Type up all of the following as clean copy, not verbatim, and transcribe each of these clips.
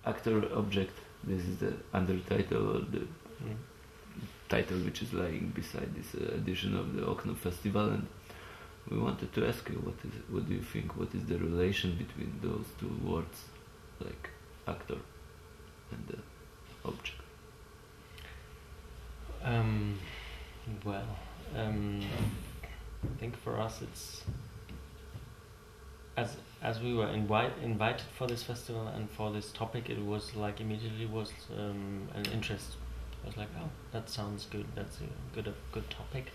actor object. This is the undertitle or the title which is lying beside this edition of the OKNO-Festival, and we wanted to ask you what do you think? What is the relation between those two words, like actor and the object? I think for us it's as we were invited for this festival and for this topic, it was like immediately was an interest. I was like, oh, that sounds good. That's a good topic.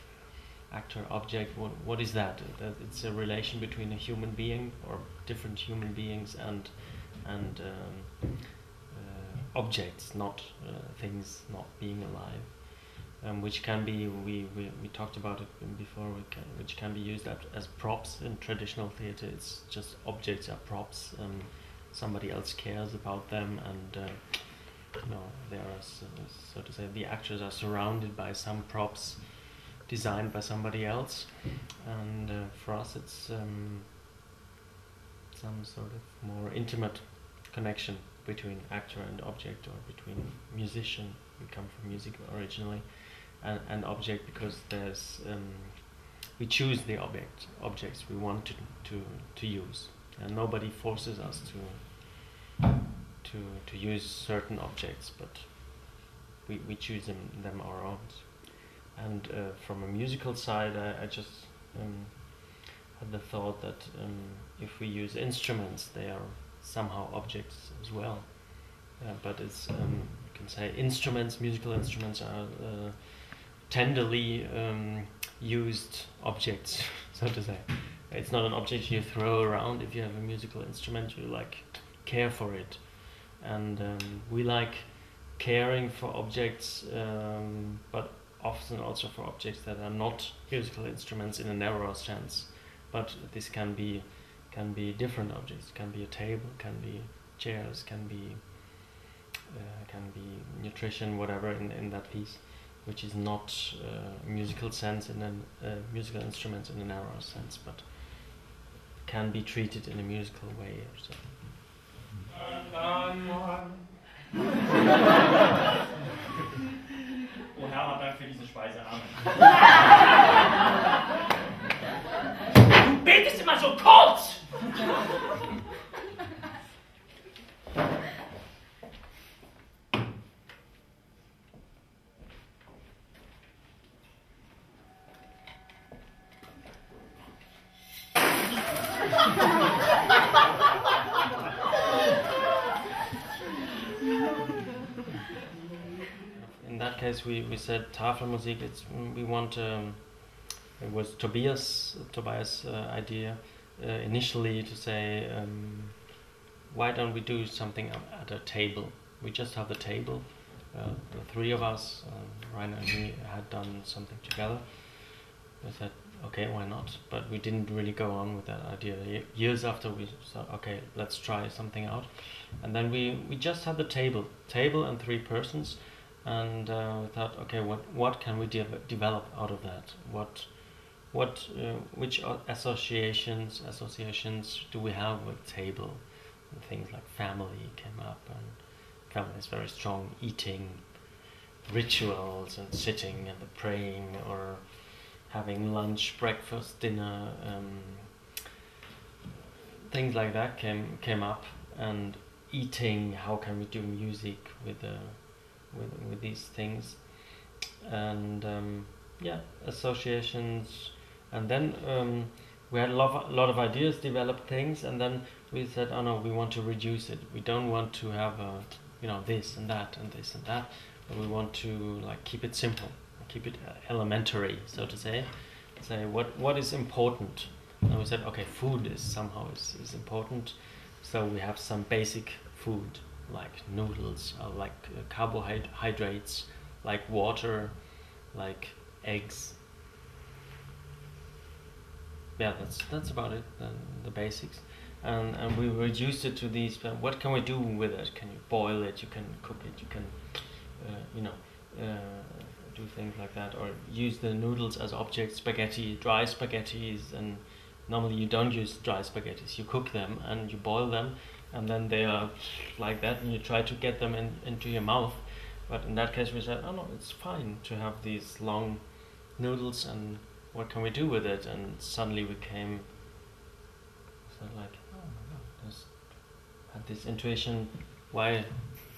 Actor, object. What is that? It's a relation between a human being or different human beings and objects, not things not being alive, which can be we talked about it before. Which can be used as props in traditional theatre. It's just objects are props. Somebody else cares about them, and they are so to say. The actors are surrounded by some props designed by somebody else, and for us it's some sort of more intimate connection between actor and object, or between musician. We come from music originally, and object, because there's we choose the objects we want to use, and nobody forces us to use certain objects, but we choose them our own. And from a musical side, I just had the thought that if we use instruments, they are somehow objects as well. But it's you can say musical instruments are tenderly used objects, so to say. It's not an object you throw around. If you have a musical instrument, you like care for it, and we like caring for objects, but often also for objects that are not musical instruments in a narrower sense. But this can be different objects. Can be a table, can be chairs, can be nutrition, whatever in that piece, which is not musical sense in a musical instruments in a narrower sense, but can be treated in a musical way or so. Oh Herr, Dank für diese Speise. Amen. Du betest immer so kurz! In that case, we said Tafelmusik. We want. It was Tobias' idea initially to say, why don't we do something at a table? We just have the table. The three of us, Rainer and me, had done something together. We said, okay, why not? But we didn't really go on with that idea. Years after, we thought, okay, let's try something out. And then we just had the table and three persons. And we thought, okay, what can we develop out of that? Which associations do we have with table? And things like family came up, and family is very strong. Eating, rituals, and sitting and the praying, or having lunch, breakfast, dinner, things like that came up. And eating, how can we do music with these things, and associations, and then we had a lot of ideas, developed things, and then we said, oh no, we want to reduce it. We don't want to have this and that and this and that, but we want to keep it simple, keep it elementary, so to say. Say what is important, and we said, okay, food is important, so we have some basic food, like noodles, like carbohydrates, like water, like eggs. Yeah, that's about it. The basics, and we reduced it to these. What can we do with it? Can you boil it? You can cook it. You can, do things like that, or use the noodles as objects. Spaghetti, dry spaghettis, and normally you don't use dry spaghettis. You cook them and you boil them, and then they are like that, and you try to get them into your mouth. But in that case, we said, oh no, it's fine to have these long noodles, and what can we do with it? And suddenly we came, so like, oh my god, just had this intuition, why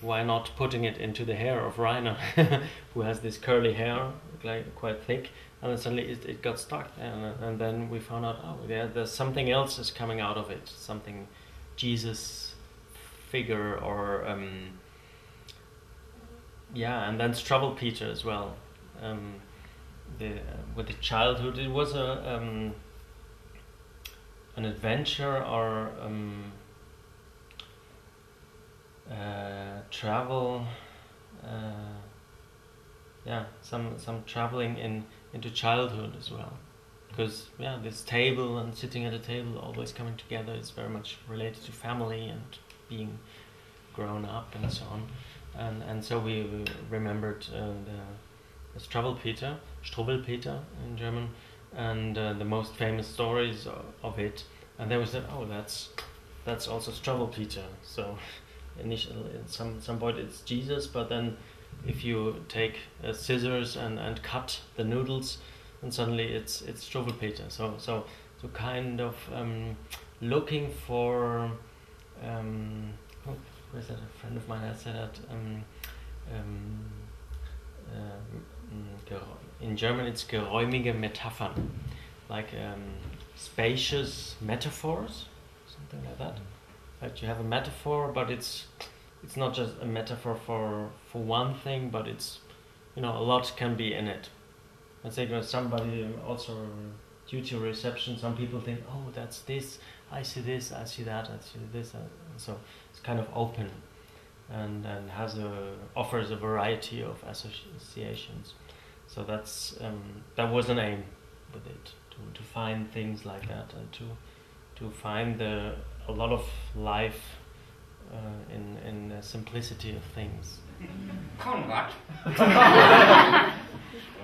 not putting it into the hair of Rainer, who has this curly hair, like quite thick, and then suddenly it got stuck, and then we found out, oh yeah, there's something else is coming out of it, something Jesus figure, or yeah, and then Trouble Peter as well. With the childhood, it was an adventure, or travel. Yeah, some traveling into childhood as well, because yeah, this table and sitting at a table, always coming together, is very much related to family and being grown up and so on. And so we remembered the Struwwelpeter in German, and the most famous stories of it. And then we said, oh, that's also Struwwelpeter. So initially, at some point it's Jesus, but then if you take scissors and cut the noodles, and suddenly it's Struwwelpeter. So kind of looking for. Where's that? A friend of mine had said that in German it's geräumige Metaphern, like spacious metaphors, something like that. Like you have a metaphor, but it's not just a metaphor for one thing, but it's, a lot can be in it. I think somebody also, due to reception, some people think, oh, that's this, I see this, I see that, I see this, and so it's kind of open, and offers a variety of associations. So that's that was an aim with it, to find things like that, and to find a lot of life in the simplicity of things. Konrad.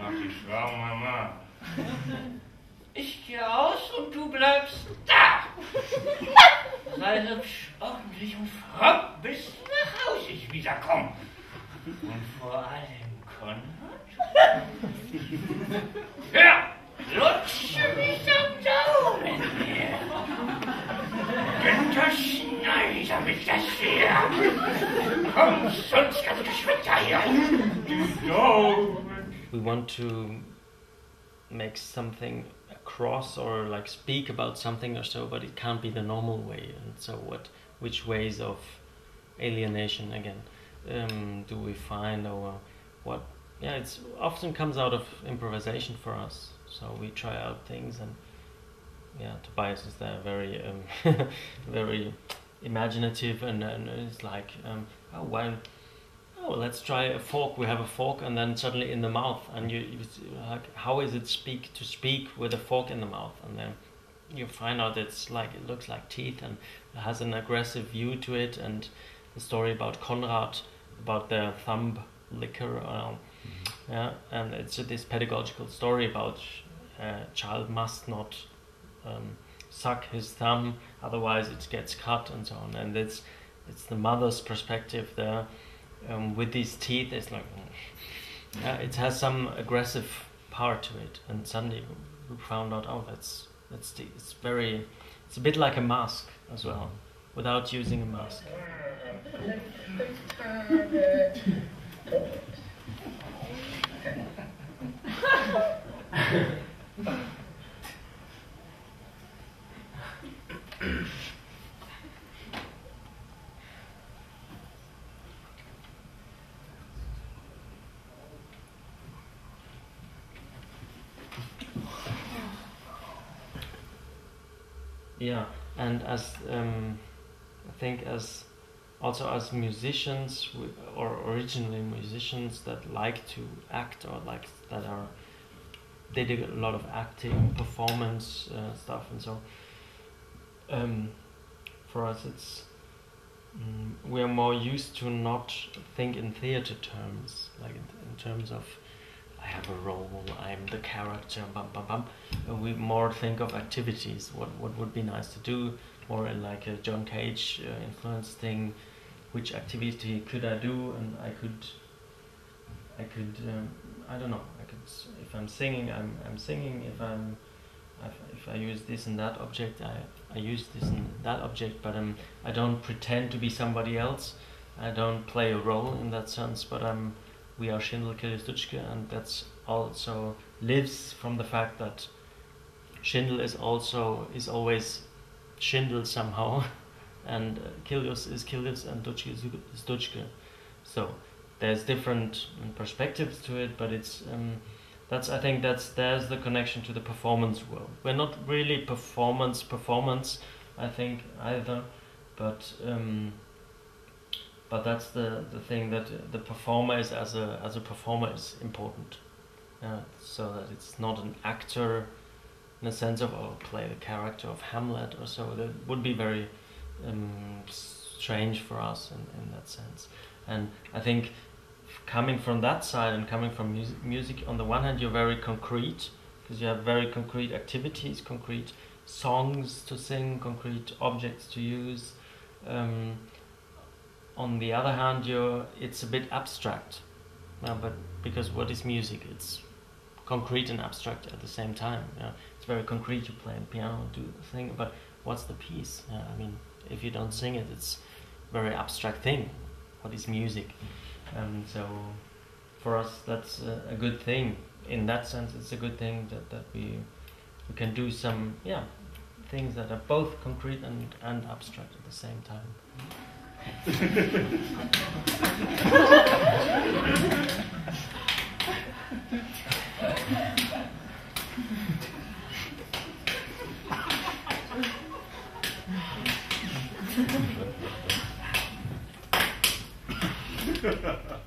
Ach, die Frau Mama. Ich gehe aus und du bleibst da. Sei hübsch, ordentlich und fromm, bis nach Hause ich wiederkomme. Und vor allem, Konrad, hör, lutsche mich am Daumen her. Günther Schneider mit das Pferd. Komm, sonst kannst du geschwind daher. Die Daumen. We want to make something across, or like speak about something or so, but it can't be the normal way. And so which ways of alienation again do we find, or what? Yeah, it's often comes out of improvisation for us. So we try out things, and yeah, Tobias is there very very imaginative, and it's like let's try a fork. We have a fork, and then suddenly in the mouth, and you like, how is it to speak with a fork in the mouth? And then you find out it looks like teeth, and it has an aggressive view to it. And the story about Konrad, about the thumb licker, yeah, and it's this pedagogical story about a child must not suck his thumb, otherwise it gets cut, and so on. And it's the mother's perspective there. With these teeth, it's like it has some aggressive power to it, and suddenly we found out, oh, it's a bit like a mask as well, without using a mask. Yeah, and as I think as musicians, or originally musicians that like to act, or like they did a lot of acting, performance stuff, and so for us it's we are more used to not think in theater terms, like in terms of I have a role, I'm the character, bum bum bum. We more think of activities. What would be nice to do, more in like a John Cage influence thing. Which activity could I do? And I could. I don't know. I could. If I'm singing, I'm singing. If I use this and that object, I use this and that object. But I don't pretend to be somebody else. I don't play a role in that sense. But we are schindelkilliusdutschke, and that's also lives from the fact that Schindel is always Schindel somehow. And Killius is Killius and Dutschke is Dutschke. So there's different perspectives to it, but it's I think there's the connection to the performance world. We're not really performance I think either, but that's the thing, that the performer is as a performer is important, so that it's not an actor in the sense of play the character of Hamlet or so. That would be very strange for us in that sense. And I think coming from that side and coming from music, on the one hand you're very concrete, because you have very concrete activities, concrete songs to sing, concrete objects to use. On the other hand, it's a bit abstract, but because what is music? It's concrete and abstract at the same time. It's very concrete, you play the piano, do the thing, but what's the piece? I mean, if you don't sing it, it's a very abstract thing. What is music? So for us, that's a good thing. In that sense, it's a good thing that we can do some things that are both concrete and abstract at the same time. Ha ha ha.